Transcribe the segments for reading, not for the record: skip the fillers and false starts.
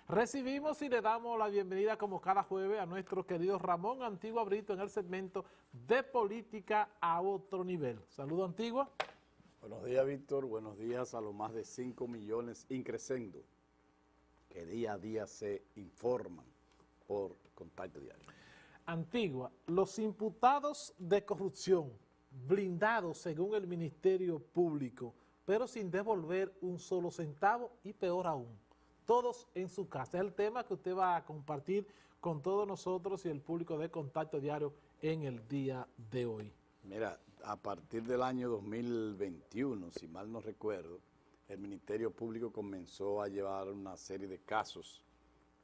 Recibimos y le damos la bienvenida como cada jueves a nuestro querido Ramón Antigua Brito en el segmento de política a otro nivel. Saludo Antigua. Buenos días, Víctor. Buenos días a los más de 5 millones increscendo que día a día se informan por Contacto Diario. Antigua, los imputados de corrupción blindados según el Ministerio Público, pero sin devolver un solo centavo y peor aún, todos en su casa. Es el tema que usted va a compartir con todos nosotros y el público de Contacto Diario en el día de hoy. Mira, a partir del año 2021, si mal no recuerdo, el Ministerio Público comenzó a llevar una serie de casos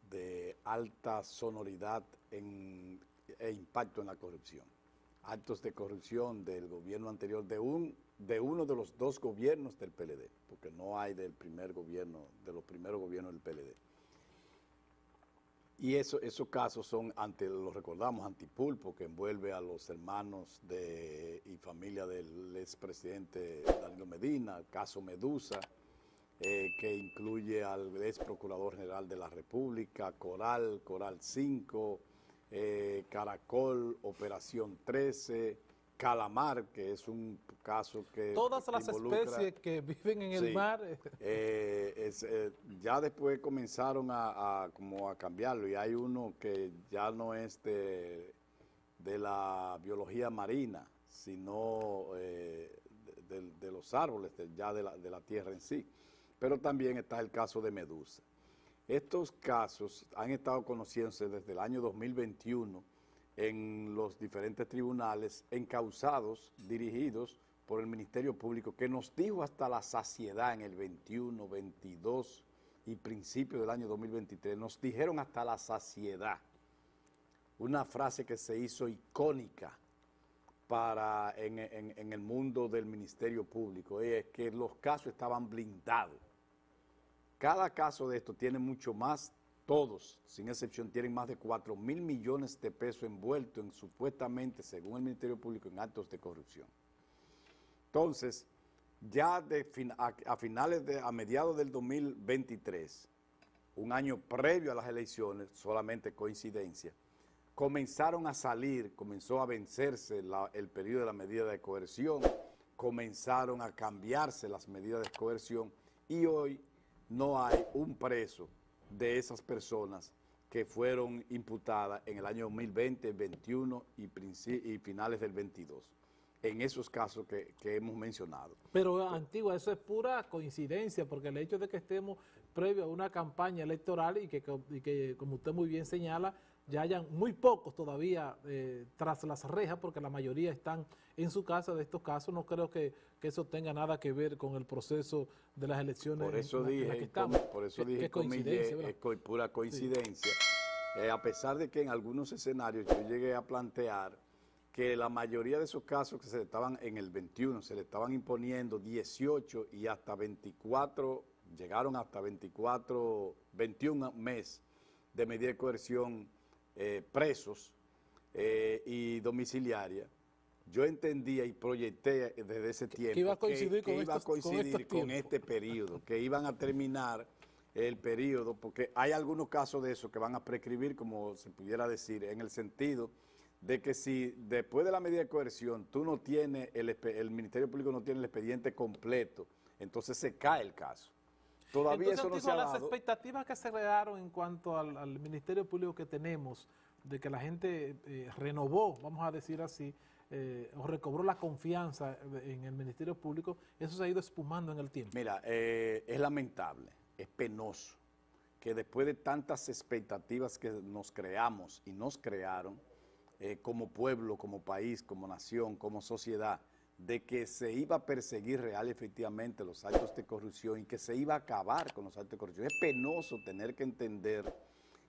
de alta sonoridad e impacto en la corrupción. Actos de corrupción del gobierno anterior, de uno de los dos gobiernos del PLD, porque no hay del primer gobierno, de los primeros gobiernos del PLD. Y esos casos son, lo recordamos, Antipulpo, que envuelve a los hermanos y familia del expresidente Danilo Medina, caso Medusa, que incluye al ex procurador general de la República, Coral 5, Caracol, Operación 13, Calamar, que es un caso que todas las especies que viven en el mar. Ya después comenzaron como a cambiarlo, y hay uno que ya no es de la biología marina, sino de los árboles, ya de la tierra en sí. Pero también está el caso de Medusa. Estos casos han estado conociéndose desde el año 2021 en los diferentes tribunales encausados, dirigidos por el Ministerio Público, que nos dijo hasta la saciedad en el 21, 22 y principio del año 2023, nos dijeron hasta la saciedad, una frase que se hizo icónica en el mundo del Ministerio Público, es que los casos estaban blindados. Cada caso de esto tiene mucho más, todos, sin excepción, tienen más de 4.000 millones de pesos envueltos en, supuestamente, según el Ministerio Público, en actos de corrupción. Entonces, ya a mediados del 2023, un año previo a las elecciones, solamente coincidencia, comenzó a vencerse el periodo de la medida de coerción, comenzaron a cambiarse las medidas de coerción y hoy no hay un preso de esas personas que fueron imputadas en el año 2020, 2021 y finales del 22, en esos casos que hemos mencionado. Pero Antigua, eso es pura coincidencia, porque el hecho de que estemos previo a una campaña electoral y que como usted muy bien señala, ya hayan muy pocos todavía tras las rejas, porque la mayoría están en su casa de estos casos, no creo que eso tenga nada que ver con el proceso de las elecciones. Por eso dije, es pura coincidencia, sí. A pesar de que en algunos escenarios yo llegué a plantear que la mayoría de esos casos que en el 21 se le estaban imponiendo 18 y hasta 24, llegaron hasta 21 meses de medida de coerción presos y domiciliaria. Yo entendía y proyecté desde ese tiempo que iba a coincidir con este periodo, que iban a terminar el periodo, porque hay algunos casos de eso que van a prescribir, como se pudiera decir, en el sentido de que si después de la medida de coerción tú no tienes, el Ministerio Público no tiene el expediente completo, entonces se cae el caso. Todavía entonces, eso no se ha dado. Las expectativas que se crearon en cuanto al Ministerio Público que tenemos, de que la gente renovó, vamos a decir así, o recobró la confianza en el Ministerio Público, eso se ha ido espumando en el tiempo. Mira, es lamentable, es penoso que después de tantas expectativas que nos creamos y nos crearon como pueblo, como país, como nación, como sociedad, de que se iba a perseguir real y efectivamente los actos de corrupción y que se iba a acabar con los actos de corrupción. Es penoso tener que entender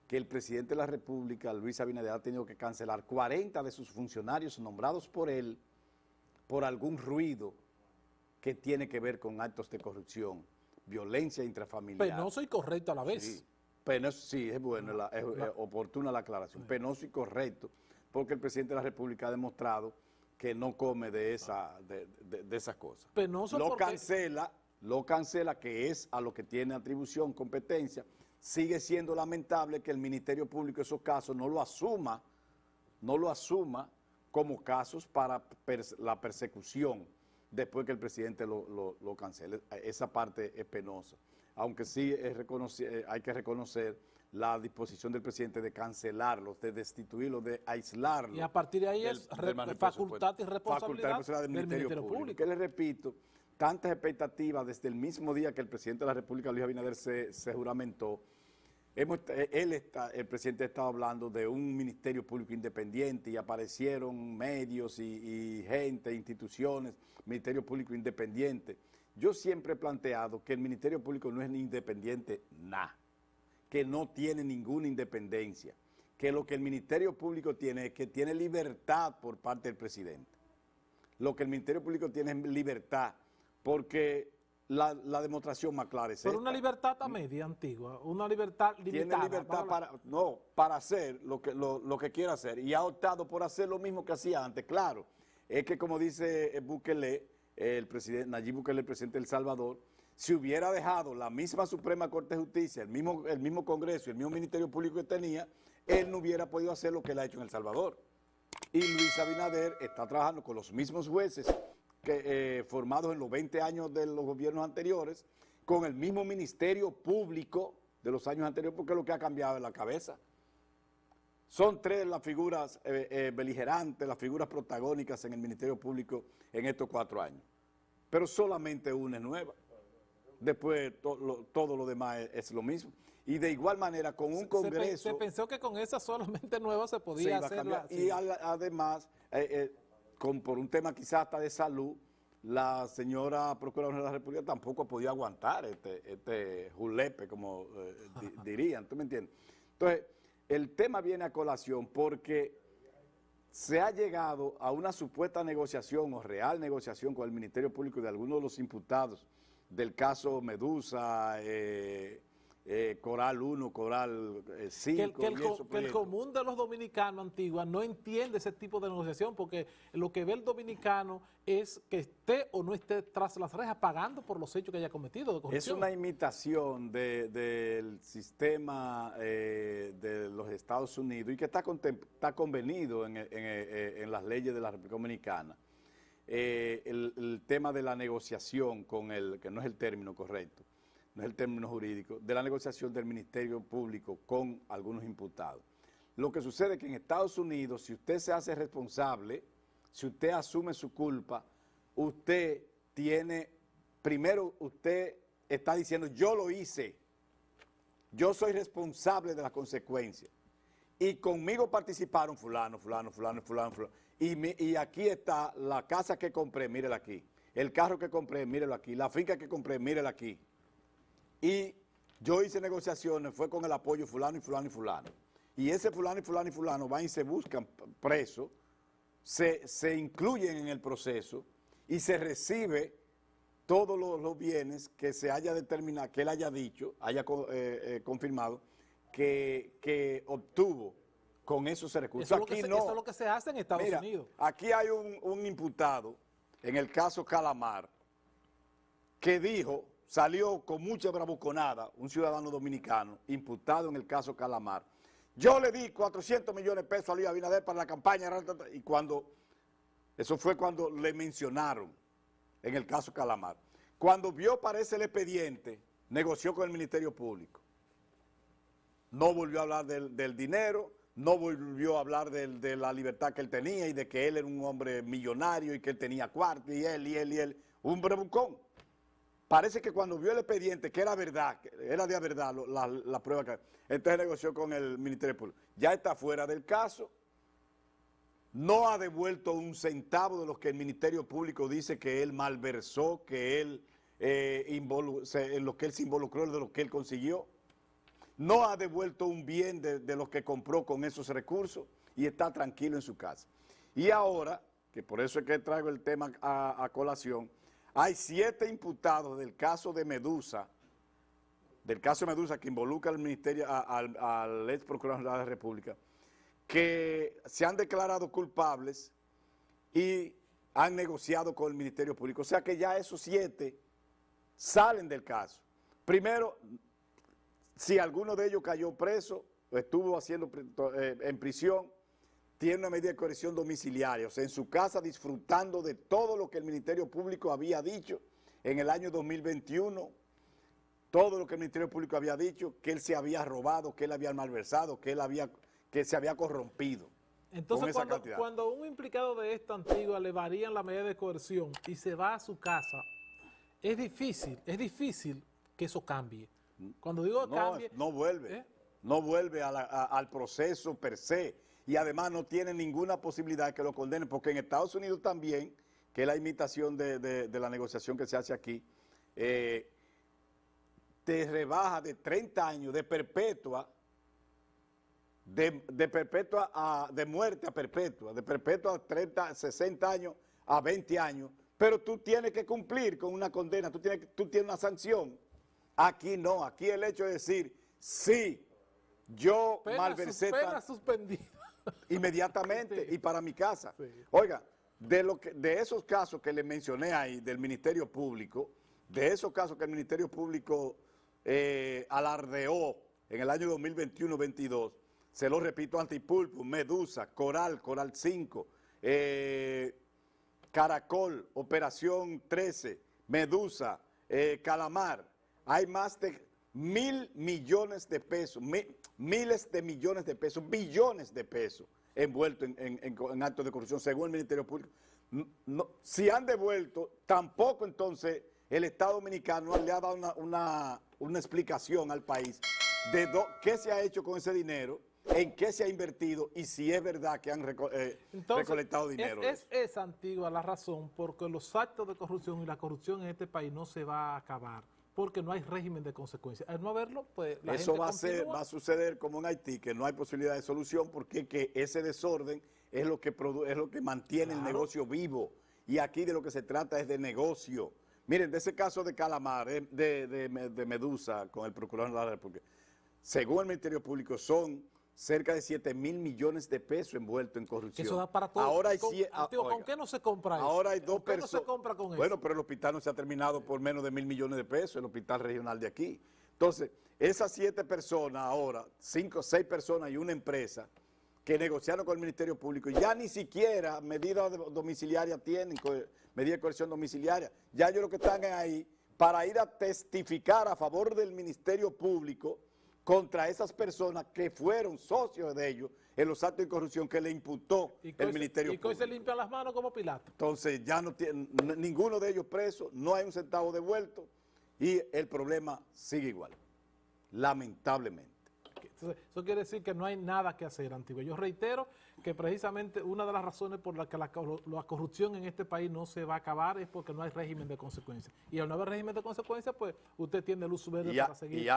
que el presidente de la República, Luis Abinader, ha tenido que cancelar 40 de sus funcionarios nombrados por él por algún ruido que tiene que ver con actos de corrupción, violencia intrafamiliar. Penoso y correcto a la vez. Sí, penoso, sí, es bueno, es oportuna la aclaración. Sí. Penoso y correcto, porque el presidente de la República ha demostrado que no come de esas cosas. Penoso lo cancela, que es a lo que tiene atribución, competencia, sigue siendo lamentable que el Ministerio Público esos casos no lo asuma como casos para la persecución después que el presidente lo cancele. Esa parte es penosa, aunque sí hay que reconocer la disposición del presidente de cancelarlos, de destituirlos, de aislarlos. Y a partir de ahí es facultad y responsabilidad del Ministerio Público. Que le repito, tantas expectativas desde el mismo día que el presidente de la República, Luis Abinader, se juramentó. El presidente estaba hablando de un Ministerio Público independiente y aparecieron medios y gente, instituciones, Ministerio Público independiente. Yo siempre he planteado que el Ministerio Público no es ni independiente nada, que no tiene ninguna independencia, que lo que el Ministerio Público tiene es que tiene libertad por parte del presidente. Lo que el Ministerio Público tiene es libertad, porque la demostración más clara es pero esta. Una libertad a media, antigua, una libertad limitada. Tiene libertad para hacer lo que quiera hacer, y ha optado por hacer lo mismo que hacía antes. Claro, es que como dice Bukele, Nayib Bukele, el presidente de El Salvador, si hubiera dejado la misma Suprema Corte de Justicia, el mismo Congreso y el mismo Ministerio Público que tenía, él no hubiera podido hacer lo que él ha hecho en El Salvador. Y Luis Abinader está trabajando con los mismos jueces formados en los 20 años de los gobiernos anteriores, con el mismo Ministerio Público de los años anteriores, porque lo que ha cambiado es la cabeza. Son tres las figuras beligerantes, las figuras protagónicas en el Ministerio Público en estos 4 años, pero solamente una es nueva. Después todo lo demás es lo mismo. Y de igual manera con un Congreso... Se pensó que con esa solamente nueva se podía hacer. Y además, por un tema quizás hasta de salud, la señora Procuradora de la República tampoco ha podido aguantar este julepe, como dirían, ¿tú me entiendes? Entonces, el tema viene a colación porque se ha llegado a una supuesta negociación o real negociación con el Ministerio Público de algunos de los imputados del caso Medusa, Coral 1, Coral 5. Que el común de los dominicanos antiguos no entiende ese tipo de negociación, porque lo que ve el dominicano es que esté o no esté tras las rejas pagando por los hechos que haya cometido de corrupción. Es una imitación del sistema de los Estados Unidos y que está convenido en las leyes de la República Dominicana. El tema de la negociación que no es el término correcto, no es el término jurídico, de la negociación del Ministerio Público con algunos imputados. Lo que sucede es que en Estados Unidos, si usted se hace responsable, si usted asume su culpa, usted está diciendo, yo lo hice, yo soy responsable de las consecuencias, y conmigo participaron fulano. Y aquí está la casa que compré, mírela aquí, el carro que compré, mírelo aquí, la finca que compré, mírela aquí. Y yo hice negociaciones, fue con el apoyo de fulano y fulano y fulano. Y ese fulano y fulano y fulano van y se buscan presos, se incluyen en el proceso y se recibe todos los bienes que se haya determinado, que él haya dicho, haya confirmado, que obtuvo con esos recursos. Eso es lo que se hace en Estados Unidos. Aquí hay un imputado, en el caso Calamar, que salió con mucha bravuconada, un ciudadano dominicano, imputado en el caso Calamar. Yo le di 400 millones de pesos a Luis Abinader para la campaña, y eso fue cuando le mencionaron en el caso Calamar. Cuando vio parece el expediente, negoció con el Ministerio Público. No volvió a hablar del dinero, no volvió a hablar de la libertad que él tenía y de que él era un hombre millonario y que él tenía cuarto y él, un bravucón. Parece que cuando vio el expediente, que era verdad, que era de verdad la prueba que... Entonces negoció con el Ministerio Público. Ya está fuera del caso, no ha devuelto un centavo de los que el Ministerio Público dice que él malversó, que él en lo que él se involucró, de lo que él consiguió. No ha devuelto un bien de los que compró con esos recursos y está tranquilo en su casa. Y ahora, que por eso es que traigo el tema a colación, hay 7 imputados del caso de Medusa, que involucra al ministerio, al ex procurador de la República, que se han declarado culpables y han negociado con el Ministerio Público. O sea que ya esos 7 salen del caso. Primero, si alguno de ellos cayó preso, estuvo en prisión, tiene una medida de coerción domiciliaria, o sea, en su casa disfrutando de todo lo que el Ministerio Público había dicho en el año 2021, todo lo que el Ministerio Público había dicho, que él se había robado, que él había malversado, que se había corrompido. Entonces, cuando un implicado de esta Antigua le varían la medida de coerción y se va a su casa, es difícil que eso cambie. Cuando digo cambie... No vuelve, no vuelve al proceso per se, y además no tiene ninguna posibilidad de que lo condenen, porque en Estados Unidos también, que es la imitación de la negociación que se hace aquí, te rebaja de 30 años de perpetua, de muerte a perpetua, de perpetua a 30, 60 años a 20 años, pero tú tienes que cumplir con una condena, tú tienes una sanción. Aquí no, aquí el hecho de decir, sí, yo malversé... Pena suspendida. Inmediatamente, sí. Y para mi casa. Sí. Oiga, de esos casos que le mencioné ahí del Ministerio Público, de esos casos que el Ministerio Público alardeó en el año 2021-22, se lo repito, Antipulpo, Medusa, Coral 5, Caracol, Operación 13, Medusa, Calamar, hay más de 1.000 millones de pesos, miles de millones de pesos, billones de pesos envueltos en actos de corrupción, según el Ministerio Público. No, si han devuelto, tampoco entonces el Estado Dominicano le ha dado una explicación al país de qué se ha hecho con ese dinero, en qué se ha invertido y si es verdad que han recolectado dinero. Es Antigua la razón porque los actos de corrupción y la corrupción en este país no se va a acabar, porque no hay régimen de consecuencias. Al no haberlo, pues la eso gente va a suceder como en Haití, que no hay posibilidad de solución porque ese desorden es lo que mantiene el negocio vivo. Y aquí de lo que se trata es de negocio. Miren, de ese caso de Calamar, de Medusa, con el Procurador de la República, según el Ministerio Público, son cerca de 7.000 millones de pesos envueltos en corrupción. Eso da para todo. Ahora hay ¿Con qué no se compra eso? Ahora hay dos personas. ¿Con qué no se compra con eso? Bueno, pero el hospital no se ha terminado por menos de 1.000 millones de pesos, el hospital regional de aquí. Entonces, esas 7 personas ahora, 5 o 6 personas y una empresa que negociaron con el Ministerio Público, ya ni siquiera medidas domiciliarias tienen, medidas de coerción domiciliaria. Ya ellos lo que están ahí para ir a testificar a favor del Ministerio Público contra esas personas que fueron socios de ellos en los actos de corrupción que le imputó el Ministerio Público. Y se limpian las manos como Pilato. Entonces ya no tiene ninguno de ellos preso, no hay un centavo devuelto y el problema sigue igual, lamentablemente. Entonces, eso quiere decir que no hay nada que hacer, Antigua. Yo reitero que precisamente una de las razones por las que la corrupción en este país no se va a acabar es porque no hay régimen de consecuencias. Y al no haber régimen de consecuencias, pues usted tiene luz verde para seguir.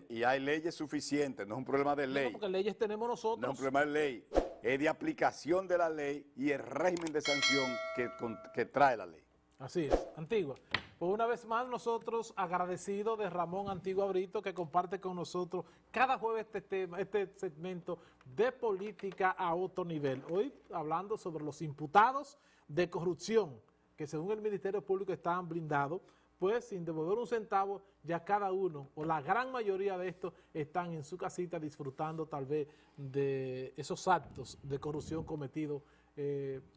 Y hay leyes suficientes, no es un problema de ley. No, porque leyes tenemos nosotros. No es un problema de ley, es de aplicación de la ley y el régimen de sanción que trae la ley. Así es, Antigua. Pues una vez más nosotros agradecidos de Ramón Antigua Brito que comparte con nosotros cada jueves este segmento de política a otro nivel. Hoy hablando sobre los imputados de corrupción que según el Ministerio Público estaban blindados, pues sin devolver un centavo ya cada uno o la gran mayoría de estos están en su casita disfrutando tal vez de esos actos de corrupción cometidos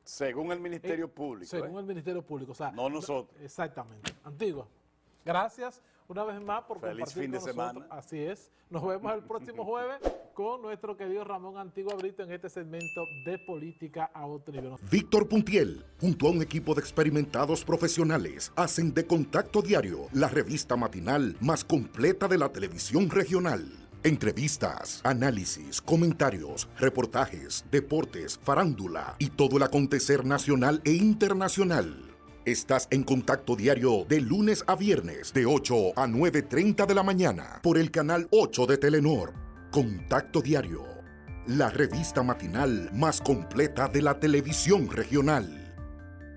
según el Ministerio Público. Según el Ministerio Público. O sea, no nosotros. Exactamente. Antigua, gracias una vez más por Feliz compartir fin de con nosotros. semana. Así es. Nos vemos el próximo jueves con nuestro querido Ramón Antigua Brito en este segmento de política a otro nivel. Víctor Puntiel, junto a un equipo de experimentados profesionales, hacen de Contacto Diario la revista matinal más completa de la televisión regional. Entrevistas, análisis, comentarios, reportajes, deportes, farándula y todo el acontecer nacional e internacional. Estás en Contacto Diario de lunes a viernes de 8 a 9:30 de la mañana por el canal 8 de Telenor. Contacto Diario, la revista matinal más completa de la televisión regional.